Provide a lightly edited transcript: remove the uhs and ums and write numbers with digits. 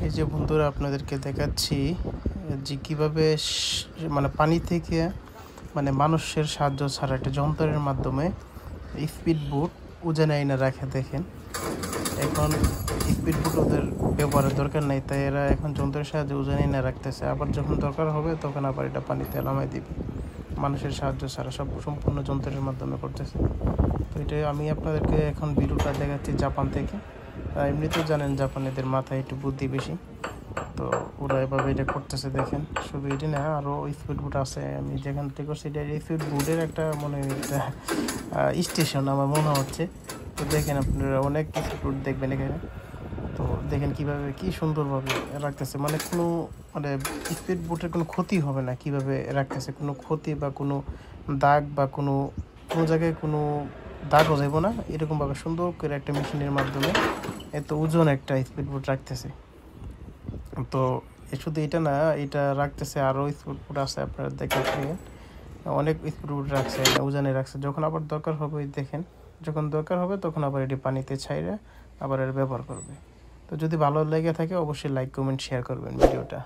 এই যে বন্ধুরা আপনাদেরকে দেখাচ্ছি যে কিভাবে মানে পানি থেকে মানে মানুষের সাহায্য ছাড়া একটা যন্ত্রের মাধ্যমে স্পিড বোট উজানে এনে রাখে। দেখেন এখন স্পিড বোট ওদের ব্যবহারের দরকার নেই, তাই এরা এখন যন্ত্রের সাহায্যে উজানে এনে রাখতেছে। আবার যখন দরকার হবে তখন আবার এটা পানিতে নামাই দিবে, মানুষের সাহায্য ছাড়া সব সম্পূর্ণ যন্ত্রের মাধ্যমে করতেছে। তো এটাই আমি আপনাদেরকে এখন ভিডিওটা দেখাচ্ছি জাপান থেকে। এমনিতেও জানেন জাপানিদের মাথায় একটু বুদ্ধি বেশি, তো ওরা এভাবে এটা করতেছে। দেখেন শুধু এটি না, আরও স্পিড বোট আছে। আমি যেখান থেকে করছি এটা স্পিড বোটের একটা মনে একটা স্টেশন আমার মনে হচ্ছে। তো দেখেন আপনারা অনেক স্পিড বোট দেখবেন এখানে। তো দেখেন কীভাবে কী সুন্দরভাবে রাখতেছে, মানে কোনো মানে স্পিড বোটের কোনো ক্ষতি হবে না, কীভাবে রাখতেছে। কোনো ক্ষতি বা কোনো দাগ বা কোনো কোনো জায়গায় কোনো দাগও যাব না, এরকমভাবে সুন্দর করে একটা মেশিনের মাধ্যমে এত ওজন একটা স্পিড বোট রাখতেছে। তো শুধু এটা না, এটা রাখতেছে আরও স্পিড বোট আছে, আপনারা দেখেন অনেক স্পিড বোট রাখছে, ওজনে রাখছে। যখন আবার দরকার হবে দেখেন, যখন দরকার হবে তখন আবার এটি পানিতে ছাইড়ে আবার এর ব্যবহার করবে। তো যদি ভালো লেগে থাকে অবশ্যই লাইক কমেন্ট শেয়ার করবেন ভিডিওটা।